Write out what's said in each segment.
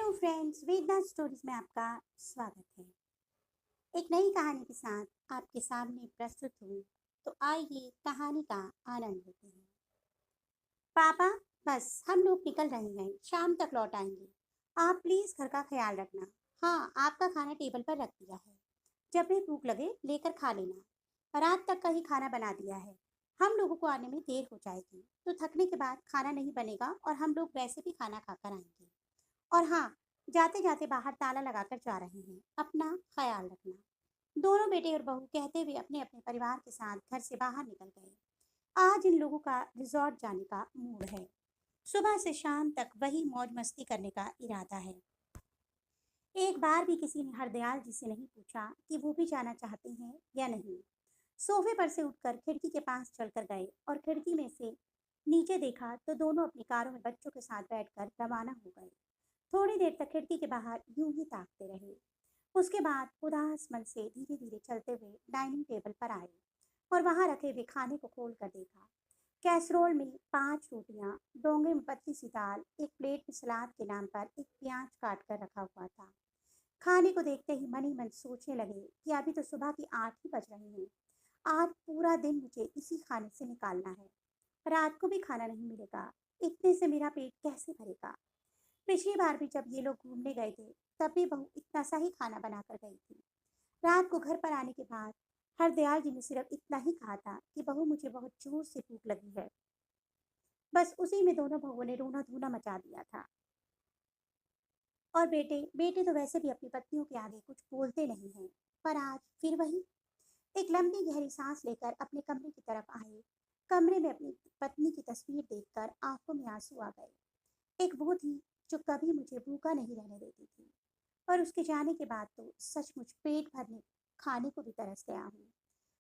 Hello friends, Vednath stories में आपका स्वागत है। एक नई कहानी के साथ आपके सामने प्रस्तुत हूँ। तो आइए कहानी का आनंद लेते हैं। पापा, बस हम लोग निकल रहे हैं, शाम तक लौट आएंगे। आप प्लीज घर का ख्याल रखना। हाँ, आपका खाना टेबल पर रख दिया है। जब भी भूख लगे लेकर खा लेना। रात तक का ही खाना बना दिया है। हम लोगों को आने में देर हो जाएगी, तो थकने के बाद खाना नहीं बनेगा और हम लोग वैसे भी खाना खाकर आएंगे। और हाँ, जाते जाते बाहर ताला लगाकर जा रहे हैं। अपना ख्याल रखना। दोनों बेटे और बहू कहते हुए अपने अपने परिवार के साथ घर से बाहर निकल गए। आज इन लोगों का रिजॉर्ट जाने का मूड है। सुबह से शाम तक वही मौज मस्ती करने का इरादा है। एक बार भी किसी ने हरदयाल जी से नहीं पूछा कि वो भी जाना चाहते हैं या नहीं। सोफे पर से उठकर खिड़की के पास चलकर गए और खिड़की में से नीचे देखा तो दोनों अपनी कारों में बच्चों के साथ बैठकर रवाना हो गए। थोड़ी देर तक खिड़की के बाहर यूं ही ताकते रहे। उसके बाद उदास मन से धीरे धीरे चलते हुए डाइनिंग टेबल पर आए और वहां रखे हुए खाने को खोल कर देखा। कैसरोल में 5 रोटियां, डोंगे में पतली सी दाल, एक प्लेट में सलाद के नाम पर एक प्याज काट कर रखा हुआ था। खाने को देखते ही मन ही मन सोचने लगे कि अभी तो सुबह की 8 ही बज रही हैं। आज पूरा दिन मुझे इसी खाने से निकालना है। रात को भी खाना नहीं मिलेगा। इतने से मेरा पेट कैसे भरेगा। पिछली बार भी जब ये लोग घूमने गए थे, तब भी बहू इतना सा ही खाना बनाकर गई थी। रात को घर पर आने के बाद हरदयाल जी ने सिर्फ इतना ही कहा था कि बहू, मुझे बहुत जोर से भूख लगी है। बस उसी में दोनों बहुओं ने रोना धोना मचा दिया था। और बेटे बेटे तो वैसे भी अपनी पत्नियों के आगे कुछ बोलते नहीं हैं। पर आज फिर वही। एक लंबी गहरी सांस लेकर अपने कमरे की तरफ आए। कमरे में अपनी पत्नी की तस्वीर देखकर आंखों में आंसू आ गए। एक वो थी जो कभी मुझे भूखा नहीं रहने देती थी, पर उसके जाने के बाद तो सचमुच पेट भरने खाने को भी तरस गया हूँ।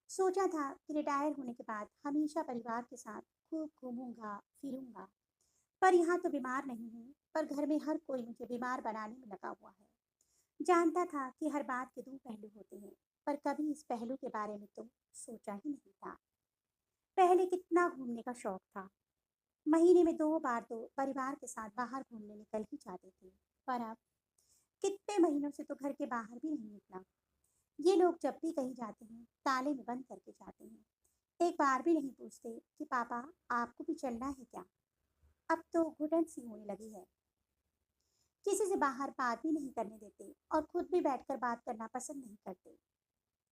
सोचा था कि रिटायर होने के बाद हमेशा परिवार के साथ खूब घूमूंगा फिरूंगा, पर यहाँ तो बीमार नहीं हूँ, पर घर में हर कोई मुझे बीमार बनाने में लगा हुआ है। जानता था कि हर बात के दो पहलू होते हैं, पर कभी इस पहलू के बारे में तो सोचा ही नहीं था। पहले कितना घूमने का शौक था। महीने में 2 बार तो परिवार के साथ बाहर घूमने निकल ही जाते थे। पर अब कितने महीनों से तो घर के बाहर भी नहीं निकला। ये लोग जब भी कहीं जाते हैं ताले में बंद करके जाते हैं। एक बार भी नहीं पूछते कि पापा, आपको भी चलना है क्या। अब तो घुटन सी होने लगी है। किसी से बाहर बात भी नहीं करने देते और खुद भी बैठकर बात करना पसंद नहीं करते।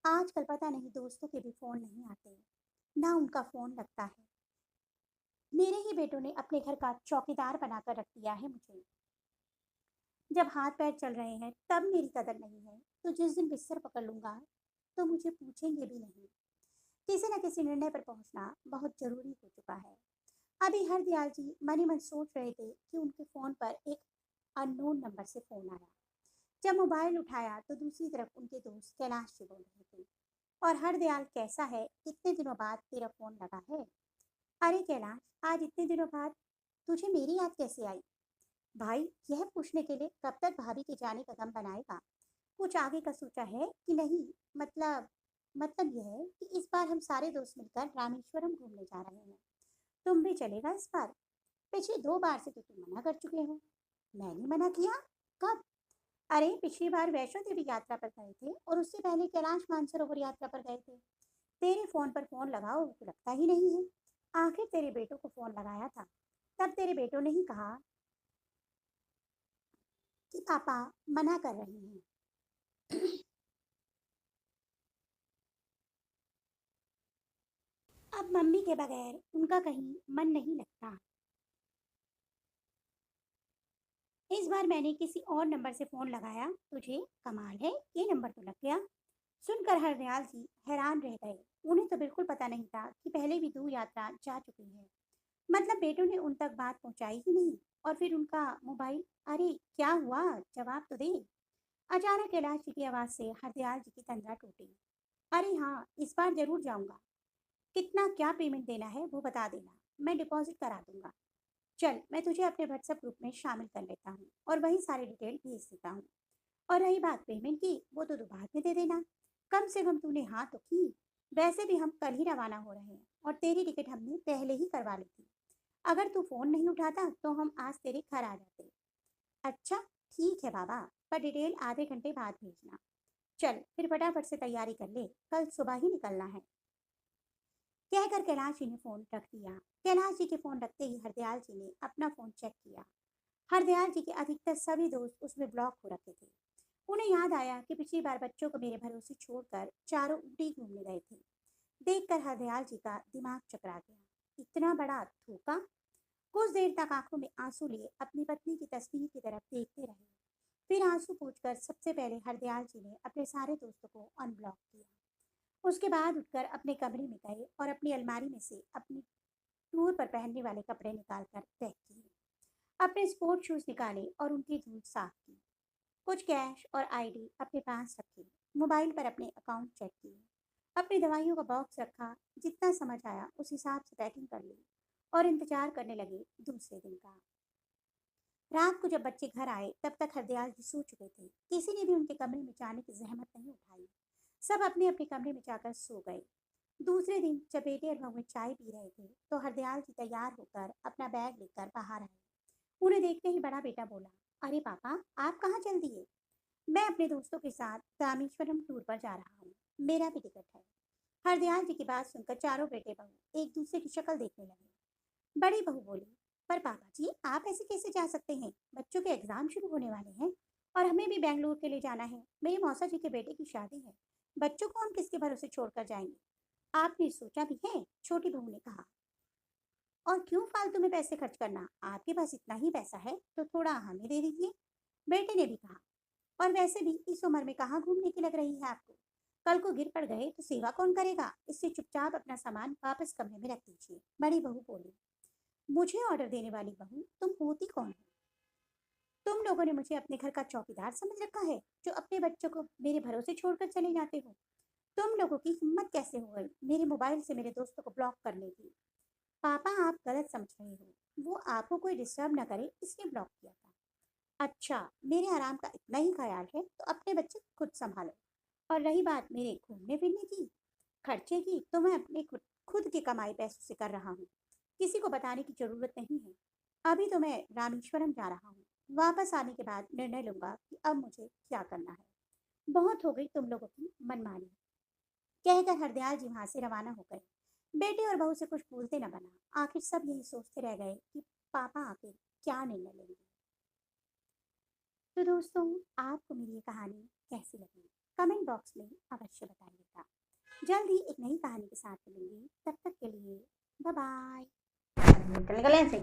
आजकल पता नहीं दोस्तों के भी फोन नहीं आते, ना उनका फोन लगता है। मेरे ही बेटों ने अपने घर का चौकीदार बनाकर रख दिया है मुझे। जब हाथ पैर चल रहे हैं तब मेरी कदर नहीं है, तो जिस दिन बिस्तर पकड़ लूंगा तो मुझे पूछेंगे भी नहीं। किसी न किसी निर्णय पर पहुंचना बहुत जरूरी हो चुका है। अभी हरदयाल जी मन ही मन सोच रहे थे कि उनके फोन पर एक अननोन नंबर से फोन आया। जब मोबाइल उठाया तो दूसरी तरफ उनके दोस्त कैलाश जी बोल रहे थे। और हरदयाल, कैसा है, कितने दिनों बाद तेरा फोन लगा है। अरे कैलाश, आज इतने दिनों बाद तुझे मेरी याद कैसे आई। भाई, यह पूछने के लिए कब तक भाभी के जाने का गम बनाएगा। कुछ आगे का सोचा है कि नहीं। मतलब मतलब यह है कि इस बार हम सारे दोस्त मिलकर रामेश्वरम घूमने जा रहे हैं। तुम भी चलेगा इस बार। पिछली 2 बार से तो तुम मना कर चुके हो। मैंने मना किया? कब? अरे, पिछली बार वैष्णो देवी यात्रा पर गए थे और उससे पहले कैलाश मानसरोवर यात्रा पर गए थे। तेरे फोन पर फोन लगाओ तो लगता ही नहीं है। आखिर तेरे बेटों को फोन लगाया था, तब तेरे बेटों ने ही कहा कि पापा मना कर रहे हैं। अब मम्मी के बगैर उनका कहीं मन नहीं लगता। इस बार मैंने किसी और नंबर से फोन लगाया तुझे। कमाल है, ये नंबर तो लग गया। सुनकर हरदयाल जी हैरान रह गए। उन्हें तो बिल्कुल पता नहीं था कि पहले भी 2 यात्रा जा चुकी है। मतलब बेटों ने उन तक बात पहुंचाई ही नहीं। और फिर उनका मोबाइल। अरे क्या हुआ, जवाब तो दे। अचानक कैलाश जी की आवाज से हरदयाल जी की तंद्रा टूटी। अरे हाँ, इस बार जरूर जाऊंगा। कितना क्या पेमेंट देना है वो बता देना, मैं डिपॉजिट करा दूंगा। चल, मैं तुझे अपने व्हाट्सएप ग्रुप में शामिल कर लेता हूँ और वही सारी डिटेल भेज देता हूँ। और रही बात पेमेंट की, वो तो तू बाद में दे देना। कम से कम तूने हाँ तो की। वैसे भी हम कल ही रवाना हो रहे हैं और तेरी टिकट हमने पहले ही करवा ली थी। अगर तू फोन नहीं उठाता तो हम आज तेरे घर आ जाते। अच्छा, ठीक है बाबा, पर डिटेल आधे घंटे बाद भेजना। चल फिर फटाफट से तैयारी कर ले, कल सुबह ही निकलना है। कहकर कैलाश जी ने फोन रख दिया। कैलाश जी के फोन रखते ही हरदयाल जी ने अपना फोन चेक किया। हरदयाल जी के अधिकतर सभी दोस्त उसमें ब्लॉक हो रखे थे। उन्हें याद आया कि पिछली बार बच्चों को मेरे भरोसे छोड़कर चारों ऊटी घूमने गए थे। देखकर हरदयाल जी का दिमाग चकरा गया। इतना बड़ा धोखा। कुछ देर तक आंखों में आंसू लिए अपनी पत्नी की तस्वीर की तरफ देखते रहे। फिर आंसू पोंछकर सबसे पहले हरदयाल जी ने अपने सारे दोस्तों को अनब्लॉक किया। उसके बाद उठकर अपने कमरे में गए और अपनी अलमारी में से अपनी टूर पर पहनने वाले कपड़े निकालकर पैक किए। अपने स्पोर्ट शूज निकाले और उनकी धूल साफ की। कुछ कैश और आईडी अपने पास रखे। मोबाइल पर अपने अकाउंट चेक किए। अपनी दवाइयों का बॉक्स रखा। जितना समझ आया उस हिसाब से पैकिंग कर ली और इंतजार करने लगे दूसरे दिन का। रात को जब बच्चे घर आए तब तक हरदयाल जी सो चुके थे। किसी ने भी उनके कमरे में जाने की जहमत नहीं उठाई। सब अपने अपने कमरे में जाकर सो गए। दूसरे दिन जब बेटे और बहू चाय पी रहे थे तो हरदयाल जी तैयार होकर अपना बैग लेकर बाहर आए। उन्हें देखते ही बड़ा बेटा बोला, अरे पापा, आप कहाँ चल दिए? मैं अपने दोस्तों के साथ रामेश्वरम टूर पर जा रहा हूँ, मेरा भी टिकट है। हरदयाल जी की बात सुनकर चारों बेटे बहू एक दूसरे की शक्ल देखने लगे। बड़ी बहू बोली, पर पापा जी, आप ऐसे कैसे जा सकते हैं? बच्चों के एग्जाम शुरू होने वाले हैं और हमें भी बेंगलुरु के लिए जाना है। मेरी मौसा जी के बेटे की शादी है। बच्चों को हम किसके भरोसे छोड़कर जाएंगे? आपने सोचा भी है? छोटी बहू ने कहा। और क्यों फालतू में पैसे खर्च करना? आपके पास इतना ही पैसा है तो थोड़ा हमें दे दीजिए, बेटे ने भी कहा। और वैसे भी इस उम्र में कहाँ घूमने की लग रही है आपको? कल को गिर पड़ गए तो सेवा कौन करेगा? इससे चुपचाप अपना सामान वापस कमरे में रख दीजिए। बड़ी बहू बोली, मुझे ऑर्डर देने वाली बहू तुम होती कौन हो? तुम लोगों ने मुझे अपने घर का चौकीदार समझ रखा है जो अपने बच्चों को मेरे भरोसे छोड़कर चले जाते हो? तुम लोगों की हिम्मत कैसे हो गई मेरे मोबाइल से मेरे दोस्तों को ब्लॉक करने की? पापा, आप गलत समझ रहे हो। वो आपको कोई डिस्टर्ब ना करे इसलिए ब्लॉक किया था। अच्छा, मेरे आराम का इतना ही ख्याल है तो अपने बच्चे खुद संभालो। और रही बात मेरे घूमने फिरने की, खर्चे की, तो मैं अपने खुद खुद की कमाई पैसों से कर रहा हूँ। किसी को बताने की जरूरत नहीं है। अभी तो मैं रामेश्वरम जा रहा हूँ। वापस आने के बाद निर्णय लूंगा कि अब मुझे क्या करना है। बहुत हो गई तुम लोगों की मनमानी। कहकर हरदयाल जी वहां से रवाना हो गए। बेटे और बहू से कुछ बोलते न बना। आखिर सब यही सोचते रह गए कि पापा आखिर क्या निर्णय लेंगे। तो दोस्तों, आपको मेरी ये कहानी कैसी लगी कमेंट बॉक्स में अवश्य बताइएगा। जल्द ही एक नई कहानी के साथ मिलेंगे। तब तक के लिए बाय बाय। निकल निकल ऐसे।